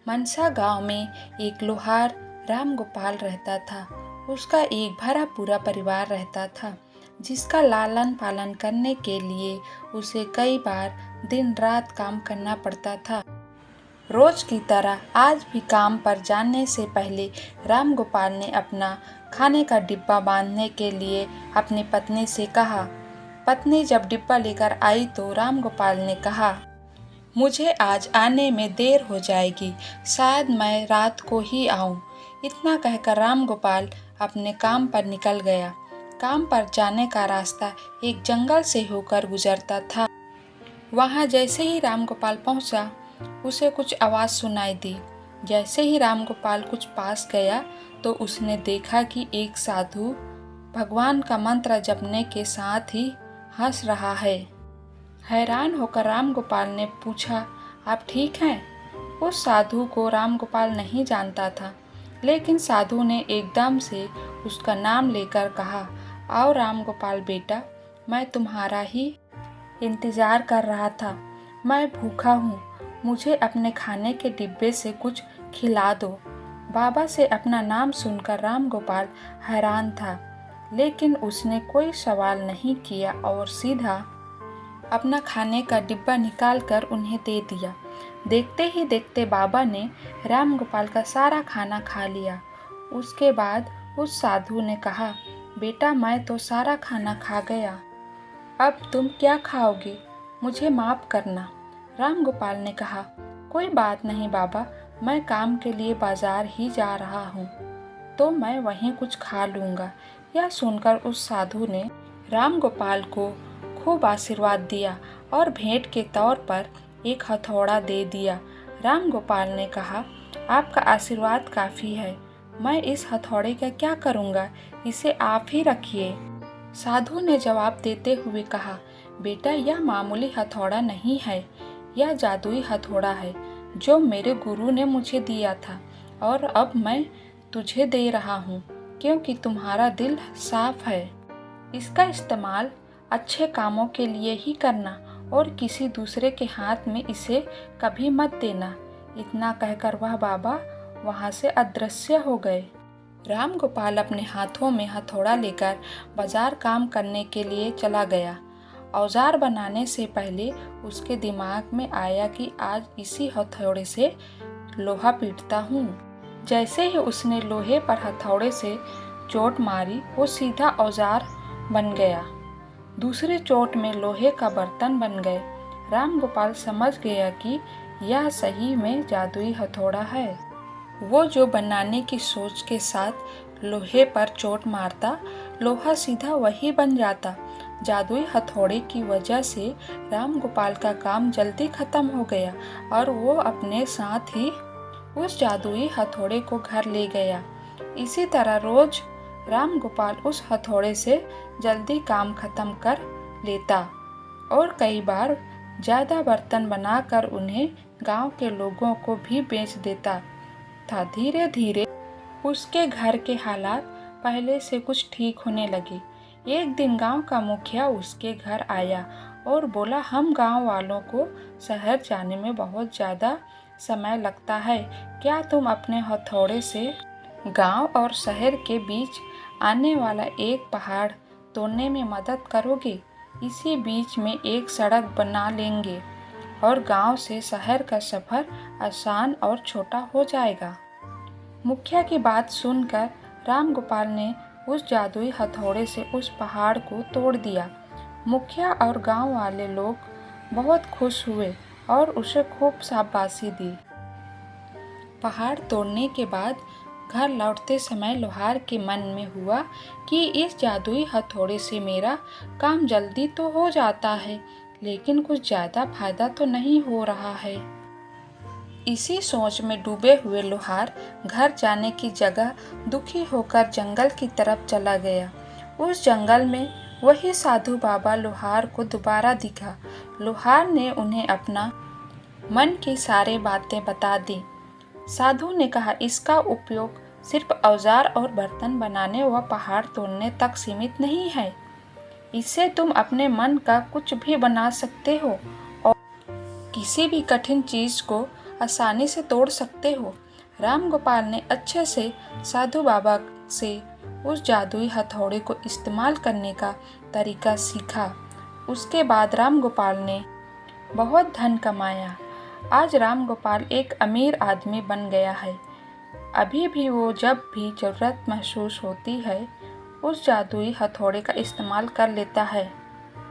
मनसा गांव में एक लोहार राम गोपाल रहता था। उसका एक भरा पूरा परिवार रहता था, जिसका लालन पालन करने के लिए उसे कई बार दिन रात काम करना पड़ता था। रोज की तरह आज भी काम पर जाने से पहले राम गोपाल ने अपना खाने का डिब्बा बांधने के लिए अपनी पत्नी से कहा। पत्नी जब डिब्बा लेकर आई तो राम गोपाल ने कहा, मुझे आज आने में देर हो जाएगी, शायद मैं रात को ही आऊं। इतना कहकर राम गोपाल अपने काम पर निकल गया। काम पर जाने का रास्ता एक जंगल से होकर गुजरता था। वहां जैसे ही राम गोपाल पहुंचा, उसे कुछ आवाज़ सुनाई दी। जैसे ही राम गोपाल कुछ पास गया तो उसने देखा कि एक साधु भगवान का मंत्र जपने के साथ ही हंस रहा है। हैरान होकर राम गोपाल ने पूछा, आप ठीक हैं? उस साधु को राम गोपाल नहीं जानता था, लेकिन साधु ने एकदम से उसका नाम लेकर कहा, आओ राम गोपाल बेटा, मैं तुम्हारा ही इंतज़ार कर रहा था। मैं भूखा हूँ, मुझे अपने खाने के डिब्बे से कुछ खिला दो। बाबा से अपना नाम सुनकर राम गोपाल हैरान था, लेकिन उसने कोई सवाल नहीं किया और सीधा अपना खाने का डिब्बा निकालकर उन्हें दे दिया। देखते ही देखते बाबा ने राम गोपाल का सारा खाना खा लिया। उसके बाद उस साधु ने कहा, बेटा मैं तो सारा खाना खा गया, अब तुम क्या खाओगे? मुझे माफ़ करना। राम गोपाल ने कहा, कोई बात नहीं बाबा, मैं काम के लिए बाजार ही जा रहा हूँ, तो मैं वहीं कुछ खा लूँगा। यह सुनकर उस साधु ने राम गोपाल को खूब आशीर्वाद दिया और भेंट के तौर पर एक हथौड़ा दे दिया। राम गोपाल ने कहा, आपका आशीर्वाद काफ़ी है, मैं इस हथौड़े का क्या करूँगा, इसे आप ही रखिए। साधु ने जवाब देते हुए कहा, बेटा यह मामूली हथौड़ा नहीं है, यह जादुई हथौड़ा है जो मेरे गुरु ने मुझे दिया था और अब मैं तुझे दे रहा हूँ, क्योंकि तुम्हारा दिल साफ है। इसका इस्तेमाल अच्छे कामों के लिए ही करना और किसी दूसरे के हाथ में इसे कभी मत देना। इतना कहकर वह बाबा वहाँ से अदृश्य हो गए। राम गोपाल अपने हाथों में हथौड़ा लेकर बाजार काम करने के लिए चला गया। औजार बनाने से पहले उसके दिमाग में आया कि आज इसी हथौड़े से लोहा पीटता हूँ। जैसे ही उसने लोहे पर हथौड़े से चोट मारी, वो सीधा औजार बन गया। दूसरे चोट में लोहे का बर्तन बन गए। राम गोपाल समझ गया कि यह सही में जादुई हथौड़ा है। वो जो बनाने की सोच के साथ लोहे पर चोट मारता, लोहा सीधा वही बन जाता। जादुई हथौड़े की वजह से राम गोपाल का काम जल्दी खत्म हो गया और वो अपने साथ ही उस जादुई हथौड़े को घर ले गया। इसी तरह रोज राम गोपाल उस हथौड़े से जल्दी काम खत्म कर लेता और कई बार ज़्यादा बर्तन बनाकर उन्हें गांव के लोगों को भी बेच देता था। धीरे धीरे उसके घर के हालात पहले से कुछ ठीक होने लगे। एक दिन गांव का मुखिया उसके घर आया और बोला, हम गांव वालों को शहर जाने में बहुत ज़्यादा समय लगता है, क्या तुम अपने हथौड़े से गांव और शहर के बीच आने वाला एक पहाड़ तोड़ने में मदद करोगे? इसी बीच में एक सड़क बना लेंगे और गांव से शहर का सफ़र आसान और छोटा हो जाएगा। मुखिया की बात सुनकर राम गोपाल ने उस जादुई हथौड़े से उस पहाड़ को तोड़ दिया। मुखिया और गांव वाले लोग बहुत खुश हुए और उसे खूब शाबाशी दी। पहाड़ तोड़ने के बाद घर लौटते समय लोहार के मन में हुआ कि इस जादुई हथौड़े से मेरा काम जल्दी तो हो जाता है, लेकिन कुछ ज़्यादा फायदा तो नहीं हो रहा है। इसी सोच में डूबे हुए लोहार घर जाने की जगह दुखी होकर जंगल की तरफ चला गया। उस जंगल में वही साधु बाबा लोहार को दोबारा दिखा। लोहार ने उन्हें अपना मन की सारी बातें बता दी। साधु ने कहा, इसका उपयोग सिर्फ औजार और बर्तन बनाने व पहाड़ तोड़ने तक सीमित नहीं है। इससे तुम अपने मन का कुछ भी बना सकते हो और किसी भी कठिन चीज़ को आसानी से तोड़ सकते हो। राम गोपाल ने अच्छे से साधु बाबा से उस जादुई हथौड़े को इस्तेमाल करने का तरीका सीखा। उसके बाद राम गोपाल ने बहुत धन कमाया। आज राम गोपाल एक अमीर आदमी बन गया है। अभी भी वो जब भी ज़रूरत महसूस होती है उस जादुई हथौड़े का इस्तेमाल कर लेता है।